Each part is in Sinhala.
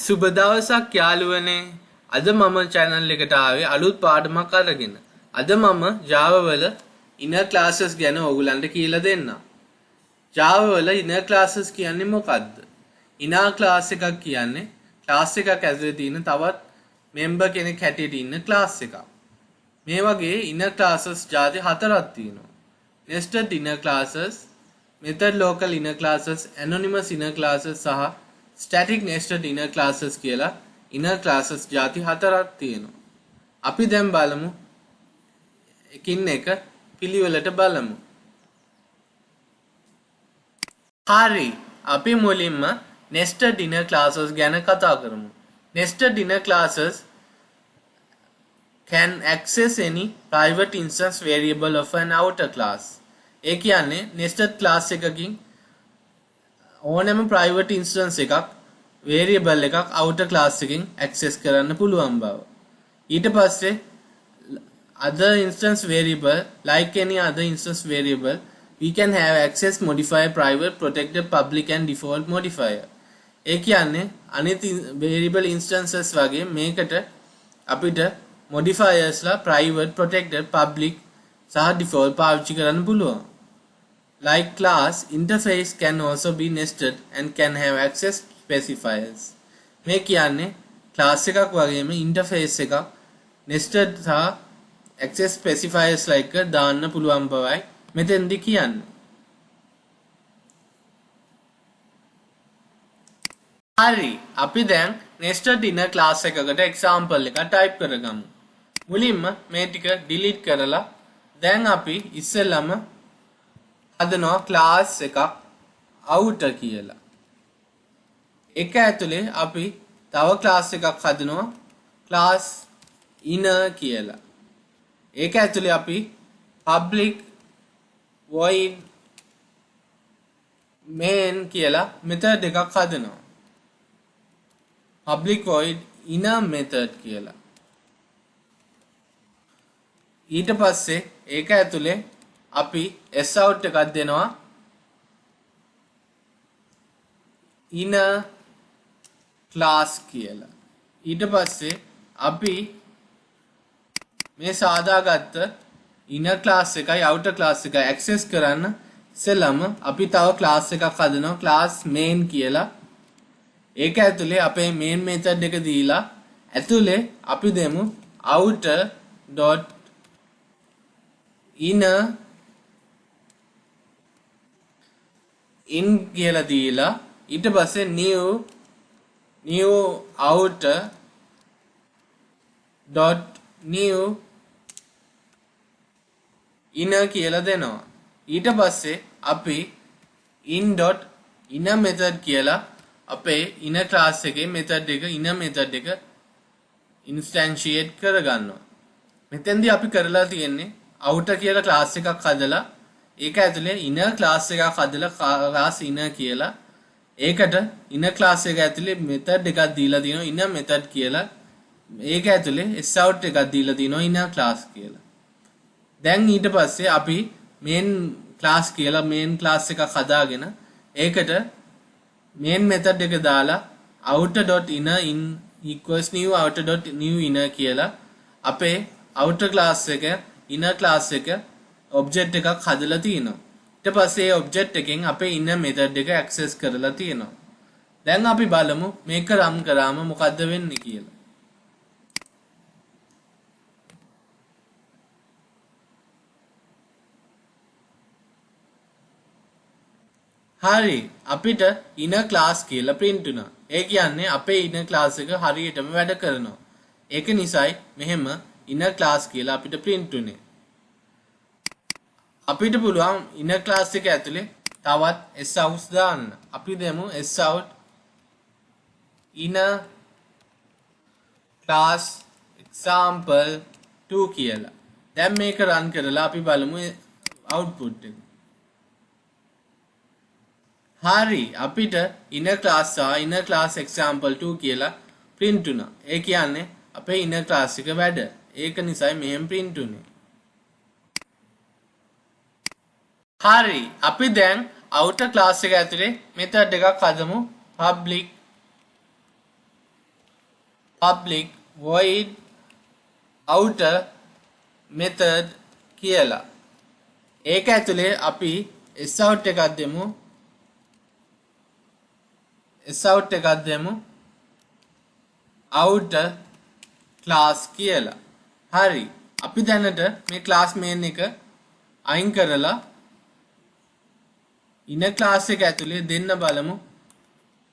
සුබ දවසක් යාළුවනේ. අද මම channel එකට ආවේ අලුත් පාඩමක් අරගෙන. අද මම Java වල inner classes ගැන ඔයගලන්ට කියලා දෙන්නම්. Java වල inner classes කියන්නේ මොකක්ද? inner class එකක් කියන්නේ class එකක් ඇතුලේ තියෙන තවත් member කෙනෙක් හැටියට ඉන්න class එකක්. මේ වගේ inner classes ಜಾති හතරක් තියෙනවා. nested inner classes, method local inner classes, anonymous inner classes සහ static nested inner classes කියලා inner classes ಜಾති හතරක් තියෙනවා. අපි දැන් බලමු එකින් එක පිළිවෙලට බලමු. හරි, අපි මුලින්ම nested inner classes ගැන කතා කරමු. nested inner classes can access any private instance variable of an outer class. ඒ කියන්නේ nested class එකකින් ඕනෑම private instance එකක් variable එකක් outer class එකකින් access කරන්න පුළුවන් බව. ඊට පස්සේ other instance variable, like any other instance variable, we can have access modifier, private, protected, public and default modifier. ඒ කියන්නේ අනිත් variable instances වගේ මේකට අපිට modifiers ලා private, protected, public සහ default පාවිච්චි කරන්න පුළුවන්. Like class, interface can also be nested and can have access specifiers. මේ කියන්නේ class එකක් වගේම interface එකක් nested සහ access specifiers like දාන්න පුළුවන් බවයි මෙතෙන්දි කියන්නේ. හරි, අපි දැන් nested inner class එකකට example එකක් type කරගමු. මුලින්ම මේ ටික delete කරලා දැන් අපි ඉස්සෙල්ලම හදනවා class එකක් outer කියලා. එක ඇතුලේ අපි තව class එකක් හදනවා class inner කියලා. ඒක ඇතුලේ අපි public void main කියලා method එකක් හදනවා. public void inner method කියලා. ඊට පස්සේ ඒක ඇතුලේ අපි sout එකක් දෙනවා inner class කියලා. ඊට පස්සේ අපි මේ සාදාගත්ත inner class එකයි outer class එකයි access කරන්න ඉස්සෙල්ලම අපි තව class එකක් හදනවා class main කියලා. ඒක ඇතුලේ අපේ main method එක දීලා ඇතුලේ අපි දෙමු outer dot inner in කියලා දීලා ඊට පස්සේ new outer dot new inner කියලා දෙනවා. ඊට පස්සේ අපි in dot inner method කියලා අපේ inner class එකේ method එක inner method එක instantiate කරගන්නවා. මෙතෙන්දී අපි කරලා තියෙන්නේ outer කියලා class එකක් හදලා ඒක ඇතුලේ inner class එකක් හදලා class inner කියලා ඒකට inner class එක ඇතුලේ method එකක් දීලා තියෙනවා inner method කියලා. ඒක ඇතුලේ sout එකක් දීලා තියෙනවා inner class කියලා. දැන් ඊට පස්සේ අපි main class කියලා main class එකක් හදාගෙන ඒකට main method එක දාලා outer.inner in equals new outer.new inner කියලා අපේ outer class එක inner class එක object එකක් හදලා තියෙනවා. ඊට පස්සේ ඒ object එකෙන් අපේ inner method එක access කරලා තියෙනවා. දැන් අපි බලමු මේක run කරාම මොකද්ද වෙන්නේ කියලා. හරි, අපිට inner class කියලා print වුණා. ඒ කියන්නේ අපේ inner class එක හරියටම වැඩ කරනවා. ඒක නිසායි මෙහෙම inner class කියලා අපිට print වුනේ. අපිට පුළුවන් inner class එක ඇතුලේ තවත් sout දාන්න. අපි දෙමු sout inner class example 2 කියලා. දැන් මේක run කරලා අපි බලමු output එක. හරි, අපිට inner class සහ inner class example 2 කියලා print වුණා. ඒ කියන්නේ අපේ inner class එක වැඩ. ඒක නිසායි මෙහෙම print වුනේ. හරි, අපි දැන් outer class එක ඇතුලේ method එකක් හදමු public public void outer method කියලා. ඒක ඇතුලේ අපි sout එකක් දෙමු. sout එකක් දෙමු outer class කියලා. හරි. අපි දැනට මේ class main එක අයින් කරලා inner class එක ඇතුලේ දෙන්න බලමු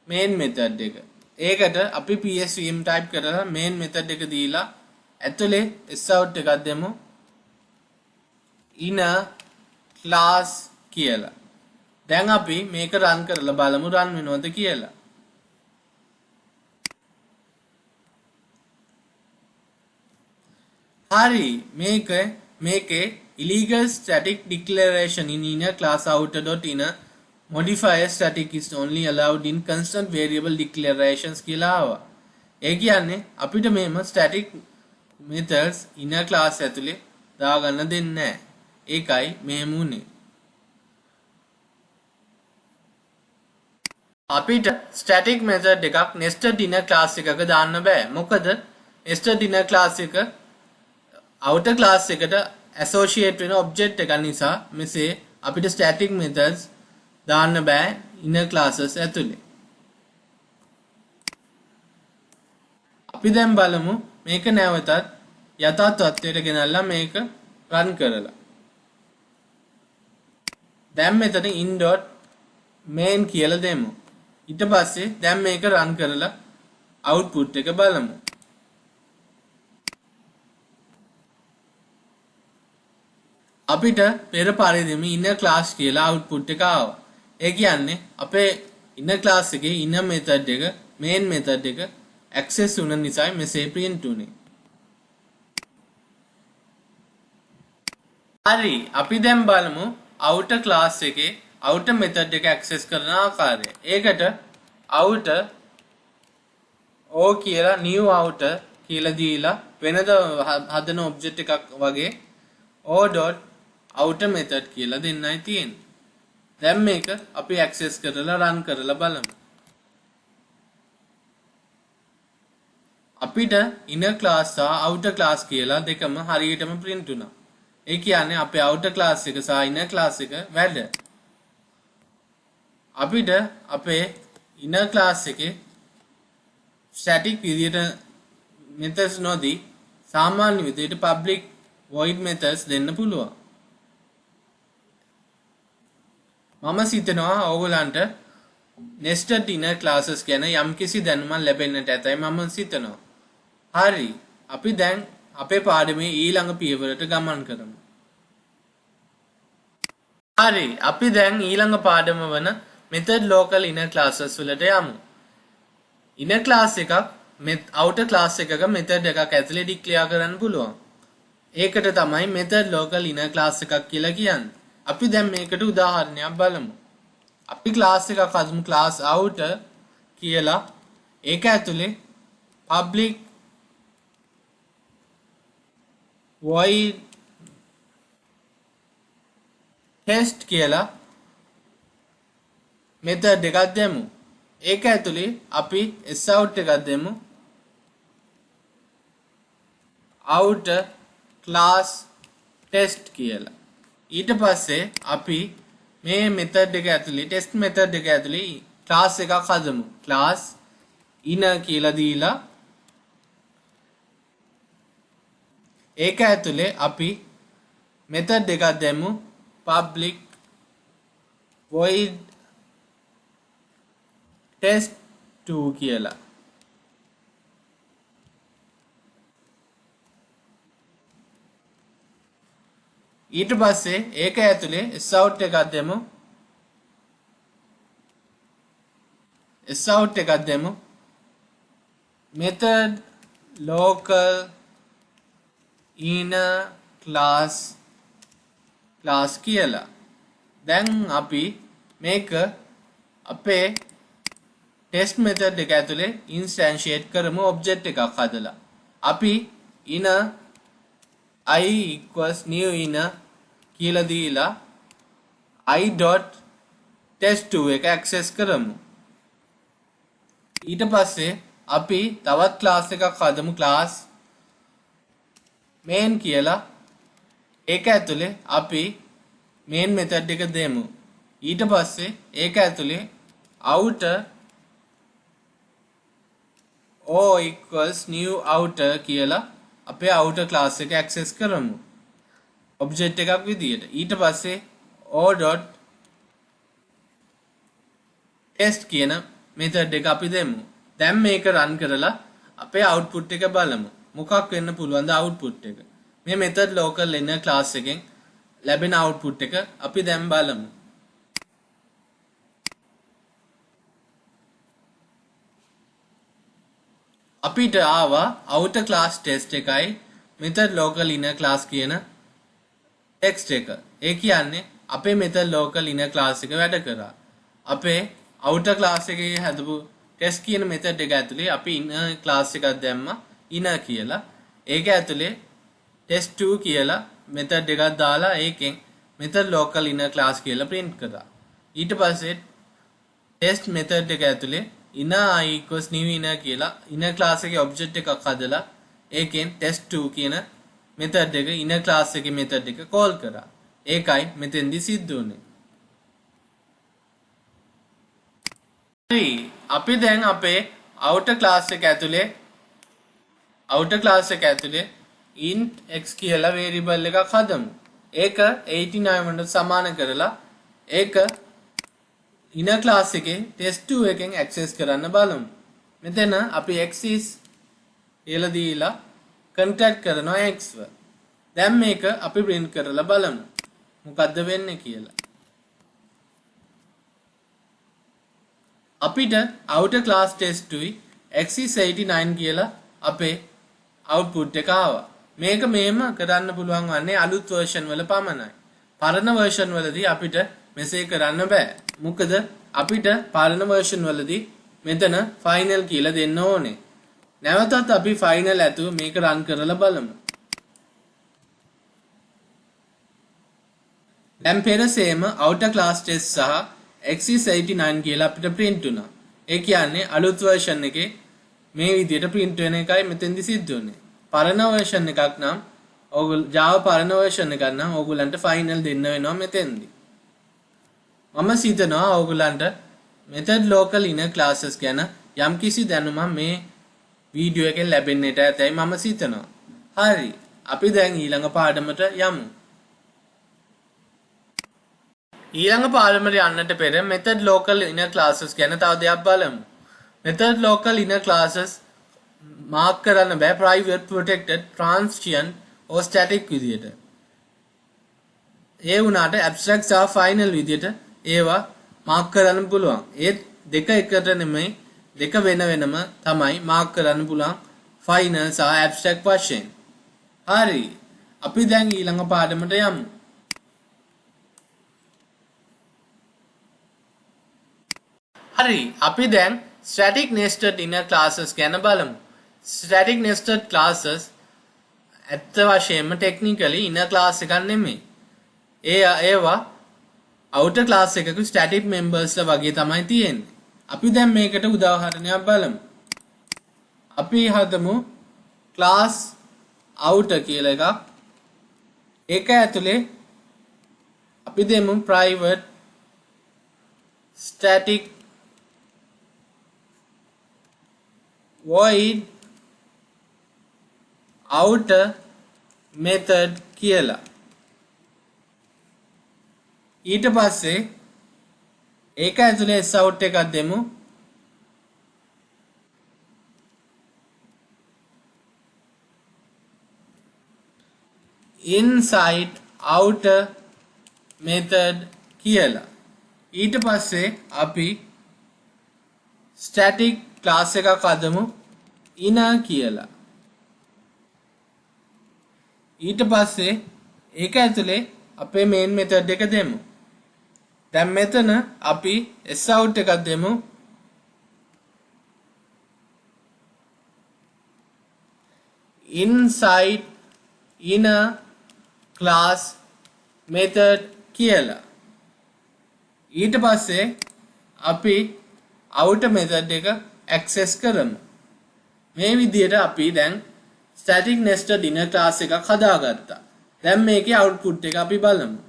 main method එක. ඒකට අපි psvm type කරලා main method එක දීලා ඇතුලේ sout එකක් දෙමු inner class කියලා. දැන් අපි මේක run කරලා බලමු run වෙනවද කියලා. හරි මේකේ illegal static declaration in inner class outer.inner modifier static is only allowed in constant variable declarations කියලා ආවා. ඒ කියන්නේ අපිට මේම static methods inner class ඇතුලේ දාගන්න දෙන්නේ නැහැ. ඒකයි මෙහෙම උනේ. අපිට static method එකක් nested inner class එකක දාන්න බෑ. මොකද nested inner class එක outer class එකට associate වෙන object එකක් නිසා මෙසේ අපිට static methods දාන්න බෑ inner classes ඇතුලේ. අපි දැන් බලමු මේක නැවතත් යථා තත්ත්වයට ගෙනල්ලා මේක run කරලා. දැන් මෙතන in.main කියලා දෙමු. ඊට පස්සේ දැන් මේක run කරලා output එක බලමු. අපිට පෙර පරිදිම inner class කියලා output එක ආවා. ඒ කියන්නේ අපේ inner class එකේ inner method එක main method එක access වුණ නිසා මෙසේ print උනේ. හරි අපි දැන් බලමු outer class එකේ outer method එක access කරන ආකාරය. ඒකට outer o කියලා new outer කියලා දීලා වෙනද හදන object එකක් වගේ o.outer method කියලා දෙන්නයි තියෙන්නේ. දැන් මේක අපි access කරලා run කරලා බලමු. අපිට inner class සහ outer class කියලා දෙකම හරියටම print වුණා. ඒ කියන්නේ අපේ outer class එක සහ inner class එක වැඩ. අපිට අපේ inner class එකේ static විදියට methods නොදී සාමාන්‍ය විදියට public void methods දෙන්න පුළුවන්. මම සිතනවා ඕගොල්ලන්ට nested inner classes ගැන යම්කිසි දැනුමක් ලැබෙන්නට ඇතයි මම සිතනවා. හරි අපි දැන් අපේ පාඩමේ ඊළඟ පියවරට ගමන් කරමු. හරි අපි දැන් ඊළඟ පාඩම වන method local inner classes වලට යමු. inner class එකක් outer class එකක method එකක් ඇතුලේ declare කරන්න පුළුවන්. ඒකට තමයි method local inner class එකක් කියලා කියන්නේ. අපි දැන් මේකට උදාහරණයක් බලමු. අපි class එකක් හදමු class outer කියලා. ඒක ඇතුලේ public void test කියලා method එකක් දෙමු. ඒක ඇතුලේ අපි sout එකක් දෙමු. outer class test කියලා. ඊට පස්සේ අපි මේ method එක ඇතුලේ test method එක ඇතුලේ class එකක් හදමු. class inner කියලා දීලා ඒක ඇතුලේ අපි method එකක් දෙමු. public void test2 කියලා. ඊට පස්සේ ඒක ඇතුලේ sout එකක් දෙමු. sout එකක් දෙමු. method local inner class කියලා. දැන් අපි මේක අපේ test method එක ඇතුලේ instantiate කරමු object එකක් හදලා. අපි inner I equals new inner කියලා දීලා i.test2 එක access කරමු. ඊට පස්සේ අපි තවත් ක්ලාස් එකක් හදමු ක්ලාස් main කියලා. ඒක ඇතුලේ අපි main method එක දෙමු. ඊට පස්සේ ඒක ඇතුලේ outer o equals new outer කියලා අපේ outer class එක access කරමු object එකක් විදියට. ඊට පස්සේ o dot test කියන method එක අපි දෙමු. දැන් මේක run කරලා අපේ output එක බලමු. මොකක් වෙන්න පුළුවන්ද output එක. මේ method local inner class එකෙන් ලැබෙන output එක අපි දැන් බලමු. අපිට ආවා outer class test එකයි method local inner class කියන text එක. ඒ කියන්නේ අපේ method local inner class එක වැඩ කරා. අපේ outer class එකේ හදපු test කියන method එක ඇතුලේ අපි inner class එකක් දැම්මා inner කියලා. ඒක ඇතුලේ test2 කියලා method එකක් දාලා ඒකෙන් method local inner class කියලා print කරා. ඊට පස්සේ test method එක ඇතුලේ inner I equals new inner කියලා inner class එකේ object එකක් හදලා ඒකෙන් test2 කියන method එක inner class එකේ method එක call කරා. ඒකයි මෙතෙන්දි සිද්ධ වුනේ. හරි අපි දැන් අපේ outer class එක ඇතුලේ int x කියලා variable එකක් හදමු. ඒක 89 වලට සමාන කරලා ඒක inner class එකේ test2 එකෙන් access කරන්න බලමු. මෙතන අපි x is කියලා දීලා concatenate කරනවා x ව. දැන් මේක අපි print කරලා බලමු. මොකද්ද වෙන්නේ කියලා. අපිට outer class test2 x is 89 කියලා අපේ output එක ආවා. මේක මෙහෙම කරන්න පුළුවන් වන්නේ අලුත් version වල පමණයි. පරණ version වලදී අපිට මෙසේ කරන්න බෑ. මොකද අපිට පරණ version වලදී මෙතන final කියලා දෙන්න ඕනේ. නැවතත් අපි final ඇතුව මේක run කරලා බලමු. දැන් පෙරසේම outer class test සහ x is 89 කියලා අපිට print වුණා. ඒ කියන්නේ අලුත් version එකේ මේ විදිහට print වෙන එකයි මෙතෙන්දි සිද්ධ වෙන්නේ. පරණ version එකක් නම් Java පරණ version එකක් නම් ඕගොල්ලන්ට final දෙන්න වෙනවා මෙතෙන්දි. මම හිතනවා ඕගොල්ලන්ට method local inner classes ගැන යම්කිසි දැනුමක් මේ වීඩියෝ එකෙන් ලැබෙන්නට ඇතයි මම හිතනවා. හරි. අපි දැන් ඊළඟ පාඩමට යමු. ඊළඟ පාඩමට යන්නට පෙර method local inner classes ගැන තව දෙයක් බලමු. method local inner classes mark කරන්න බෑ private, protected, transient or static විදියට. ඒ වුණාට abstract සහ final විදියට ඒවා mark කරන්න පුළුවන්. ඒ දෙක එකට නෙමෙයි දෙක වෙන වෙනම තමයි mark කරන්න පුළුවන් final සහ abstract වශයෙන්. හරි. අපි දැන් ඊළඟ පාඩමට යමු. හරි. අපි දැන් static nested inner classes ගැන බලමු. static nested classes ඇත්ත වශයෙන්ම technically inner class එකක් නෙමෙයි. ඒවා outer class එකක static members ලා වගේ තමයි තියෙන්නේ. අපි දැන් මේකට උදාහරණයක් බලමු. අපි හදමු class outer කියලා එකක්. ඒක ඇතුලේ අපි දෙමු private static void outer method කියලා. ඊට පස්සේ ඒක ඇතුලේ sout එකක් දෙමු. inside outer method කියලා. ඊට පස්සේ අපි static class එකක් හදමු inner කියලා. ඊට පස්සේ ඒක ඇතුලේ අපේ main method එක දෙමු. දැන් මෙතන අපි sout එකක් දෙමු. inside inner class method කියලා. ඊට පස්සේ අපි outer method එක access කරමු. මේ විදිහට අපි දැන් static nested inner class එකක් හදාගත්තා. දැන් මේකේ output එක අපි බලමු.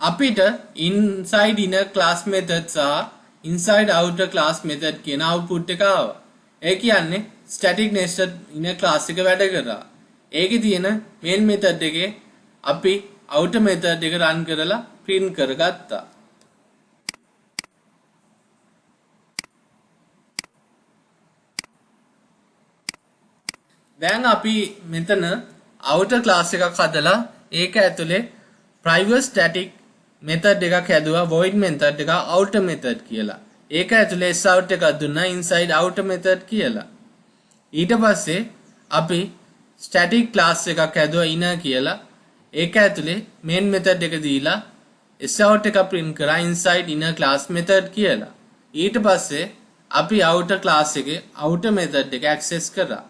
අපිට inside inner class method සහ inside outer class method කියන output එක ආවා. ඒ කියන්නේ static nested inner class එක වැඩ කරා. ඒකේ තියෙන main method එකේ අපි outer method එක run කරලා print කරගත්තා. දැන් අපි මෙතන outer class එකක් හදලා ඒක ඇතුලේ private static method එකක් හැදුවා void method එක outer method කියලා. ඒක ඇතුලේ sout එකක් දුන්නා inside outer method කියලා. ඊට පස්සේ අපි static class එකක් හැදුවා inner කියලා. ඒක ඇතුලේ main method එක දීලා sout එක print කරා inside inner class method කියලා. ඊට පස්සේ අපි outer class එකේ outer method එක access කරා.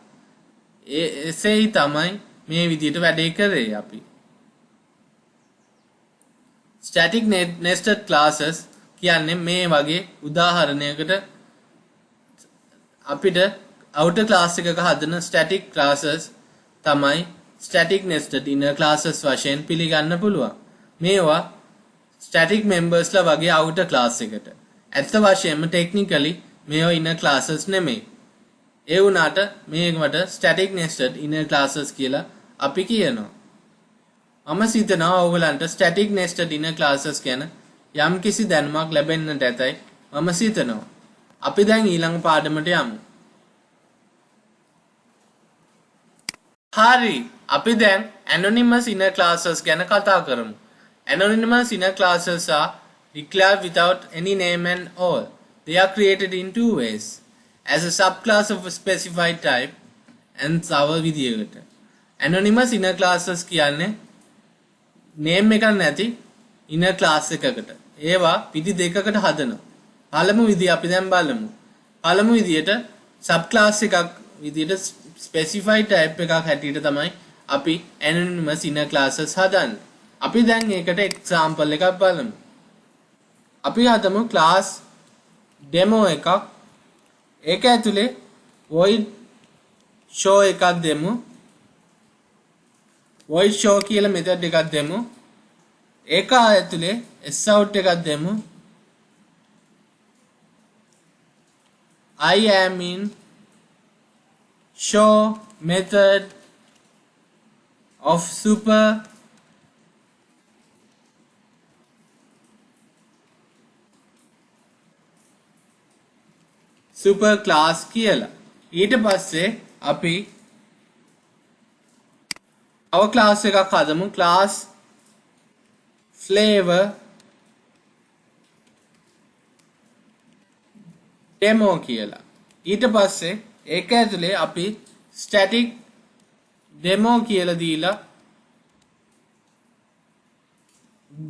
එසේයි තමයි මේ විදිහට වැඩේ කරේ අපි. static nested classes කියන්නේ මේ වගේ උදාහරණයකට අපිට outer class එකක හදන static classes තමයි static nested inner classes වශයෙන් පිළිගන්න පුළුවන්. මේවා static members ලා වගේ outer class එකට. ඇත්ත වශයෙන්ම technically මේවා inner classes නෙමෙයි. ඒ වුණාට මේකට static nested inner classes කියලා අපි කියනවා. මම හිතනවා ඔයගලන්ට static nested inner classes ගැන යම් කිසි දැනුමක් ලැබෙන්නට ඇතයි මම හිතනවා. අපි දැන් ඊළඟ පාඩමට යමු. හරි, අපි දැන් anonymous inner classes ගැන කතා කරමු. Anonymous inner classes are declared without any name and all. They are created in two ways. As a subclass of a specified type and තව විදියකට. Anonymous inner classes කියන්නේ name එකක් නැති inner class එකකට. ඒවා විදි දෙකකට හදනවා. පළමු විදිය අපි දැන් බලමු. පළමු විදියට subclass එකක් විදියට specified type එකක් හැටියට තමයි අපි anonymous inner classes හදන්නේ. අපි දැන් ඒකට example එකක් බලමු. අපි හදමු class demo එකක්. ඒක ඇතුලේ void show එකක් දෙමු. void show කියලා method එකක් දෙමු. ඒක ඇතුලේ sout එකක් දෙමු. I am in show method of super class කියලා. ඊට පස්සේ අපි our class එකක් හදමු. class flavor demo කියලා. ඊට පස්සේ ඒක ඇතුලේ අපි static demo කියලා දීලා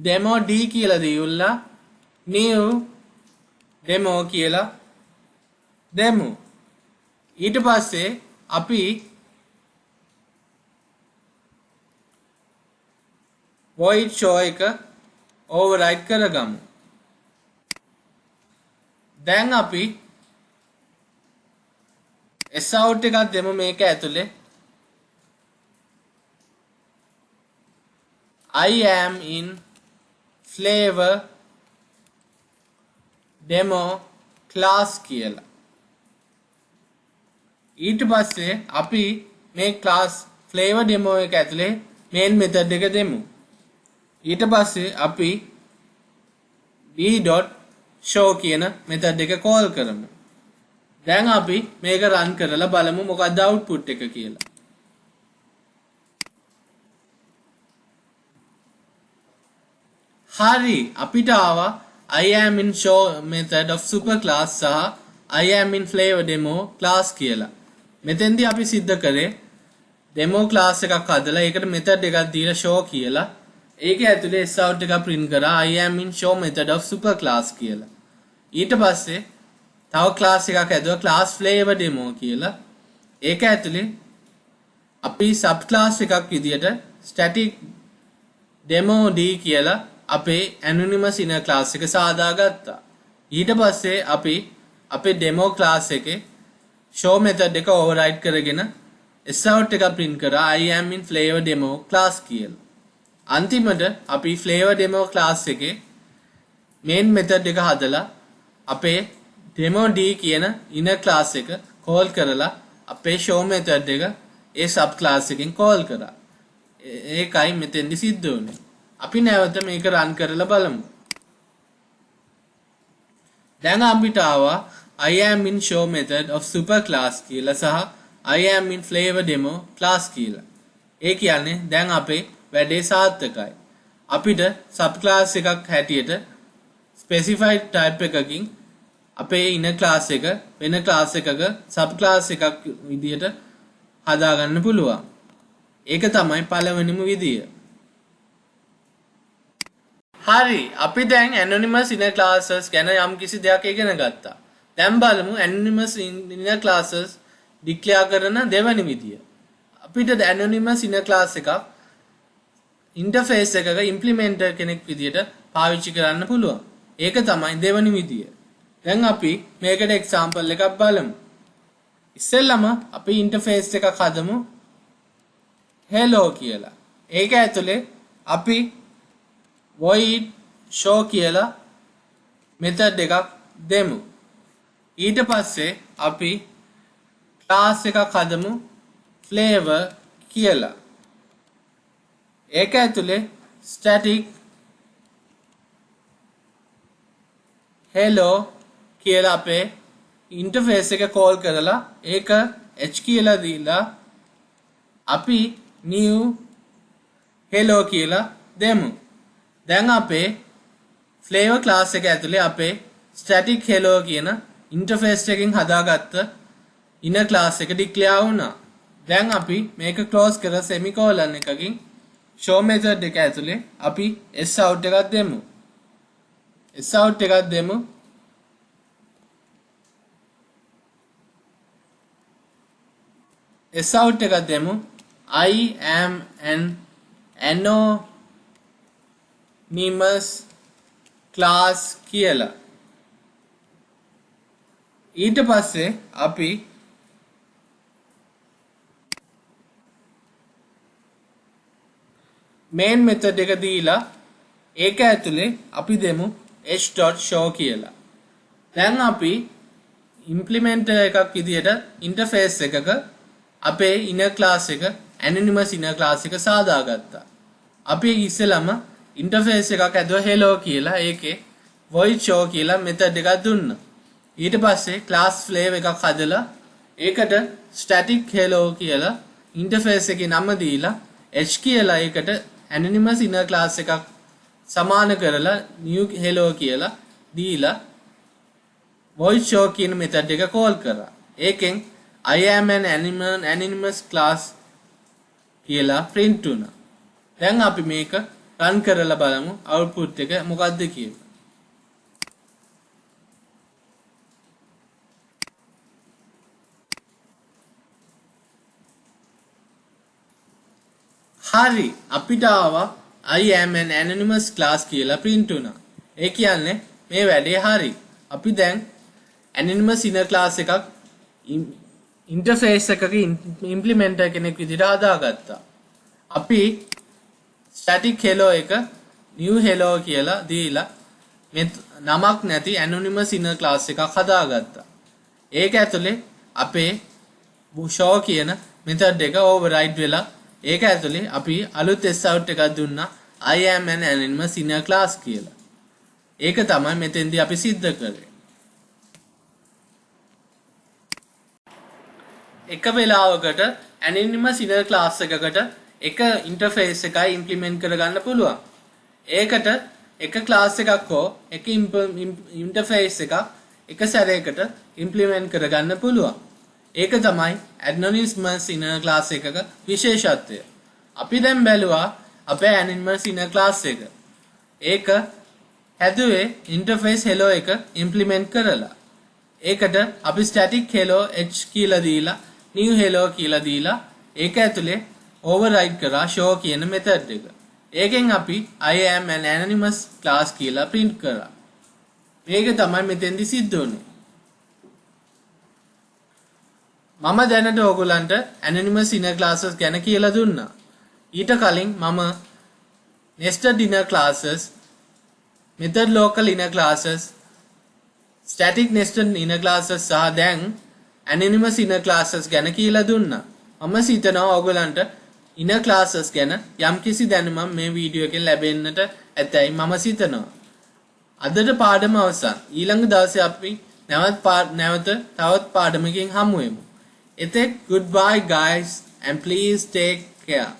demo d කියලා දීලා new demo කියලා දෙමු. ඊට පස්සේ අපි void show එක override කරගමු. දැන් අපි sout එකක් දෙමු මේක ඇතුලේ. I am in flavor demo class කියලා. ඊට පස්සේ අපි මේ class flavor demo එක ඇතුලේ main method එක දෙමු. ඊට පස්සේ අපි d.show කියන method එක call කරමු. දැන් අපි මේක run කරලා බලමු මොකක්ද output එක කියලා. හරි, අපිට ආවා I am in show method of super class සහ I am in flavor demo class කියලා. මෙතෙන්දී අපි සිද්ධ කරේ demo class එකක් හදලා ඒකට method එකක් දීලා show කියලා. ඒකේ ඇතුලේ sout එක print කරා I am in show method of super class කියලා. ඊට පස්සේ තව class එකක් හැදුවා class flavor demo කියලා. ඒක ඇතුලේ අපි sub class එකක් විදියට static demo d කියලා අපේ anonymous inner class එක සාදාගත්තා. ඊට පස්සේ අපි අපේ demo class එකේ show method එක override කරගෙන sout එක print කරා I am in flavor demo class කියලා. අන්තිමට අපි flavor demo class එකේ main method එක හදලා අපේ demo d කියන inner class එක call කරලා අපේ show method එක ඒ sub class එකෙන් call කරා. ඒකයි මෙතෙන්දි සිද්ධ වුනේ. අපි නැවත මේක run කරලා බලමු. දැන් අපිට ආවා I am in show method of super class කියලා සහ I am in flavor demo class කියලා. ඒ කියන්නේ දැන් අපේ වැඩේ සාර්ථකයි. අපිට sub class එකක් හැටියට specified type එකකින් අපේ inner class එක වෙන class එකක sub class එකක් විදියට හදාගන්න පුළුවන්. ඒක තමයි පළවෙනිම විදිය. හරි, අපි දැන් anonymous inner classes ගැන යම්කිසි දෙයක් ඉගෙන ගත්තා. දැන් බලමු anonymous inner classes declare කරන දෙවැනි විදිය. අපිට anonymous inner class එකක් interface එකක implementer කෙනෙක් විදියට පාවිච්චි කරන්න පුළුවන්. ඒක තමයි දෙවැනි විදිය. දැන් අපි මේකට example එකක් බලමු. ඉස්සෙල්ලම අපි interface එකක් හදමු hello කියලා. ඒක ඇතුලේ අපි void show කියලා method එකක් දෙමු. ඊට පස්සේ අපි class එකක් හදමු flavor කියලා. ඒක ඇතුලේ static hello කියලා අපේ interface එක call කරලා ඒක h කියලා දීලා අපි new hello කියලා දෙමු. දැන් අපේ flavor class එක ඇතුලේ අපේ static hello කියන interface එකකින් හදාගත්ත inner class එක declare වුණා. දැන් අපි මේක close කරලා semicolon එකකින් show method එක ඇතුලේ අපි sout එකක් දෙමු. sout එකක් දෙමු. sout එකක් දෙමු. I am an anonymous class කියලා. ඊට පස්සේ අපි main method එක දීලා ඒක ඇතුලේ අපි දෙමු h.show කියලා. දැන් අපි implementer එකක් විදියට interface එකක අපේ inner class එක anonymous inner class එක සාදාගත්තා. අපි ඉස්සෙල්ලාම interface එකක් ඇදුවා hello කියලා. ඒකේ void show කියලා method එකක් දුන්නා. ඊට පස්සේ class flavor එකක් හදලා ඒකට static hello කියලා interface එකේ නම දීලා h කියලා ඒකට anonymous inner class එකක් සමාන කරලා new hello කියලා දීලා void show කියන method එක call කරා. ඒකෙන් I am an anonymous class කියලා print වුණා. දැන් අපි මේක run කරලා බලමු output එක මොකක්ද කියලා. හරි, අපිට ආවා I am an anonymous class කියලා print වුණා. ඒ කියන්නේ මේ වැඩේ හරි. අපි දැන් anonymous inner class එකක් interface එකක implementer කෙනෙක් විදිහට හදාගත්තා. අපි static hello එක new hello කියලා දීලා නමක් නැති anonymous inner class එකක් හදාගත්තා. ඒක ඇතුලේ අපේ show කියන method එක override වෙලා ඒක ඇතුලේ අපි අලුත් sout එකක් දුන්නා I am an anonymous inner class කියලා. ඒක තමයි මෙතෙන්දී අපි සිද්ධ කරේ. එක වෙලාවකට anonymous inner class එකකට එක interface එකයි implement කරගන්න පුළුවන්. ඒකට එක class එකක් හෝ එක interface එකක් එක සැරයකට implement කරගන්න පුළුවන්. ඒක තමයි anonymous inner class එකක විශේෂත්වය. අපි දැන් බැලුවා අපේ anonymous inner class එක. ඒක හැදුවේ interface hello එක implement කරලා. ඒකට අපි static hello h කියලා දීලා new hello කියලා දීලා ඒක ඇතුලේ override කරා show කියන method එක. ඒකෙන් අපි I am an anonymous class කියලා print කරා. මේක තමයි මෙතෙන්දි සිද්ධ වුනේ. මම දැනට ඔයගොල්ලන්ට anonymous inner classes ගැන කියලා දුන්නා. ඊට කලින් මම nested inner classes, method local inner classes, static nested inner classes සහ දැන් anonymous inner classes ගැන කියලා දුන්නා. මම හිතනවා ඔයගොල්ලන්ට inner classes ගැන යම්කිසි දැනුමක් මේ වීඩියෝ එකෙන් ලැබෙන්නට ඇතැයි මම හිතනවා. අදට පාඩම අවසන්. ඊළඟ දවසේ අපි නැවත තවත් පාඩමකින් හමු වෙමු. එතෙක් goodbye guys and please take care.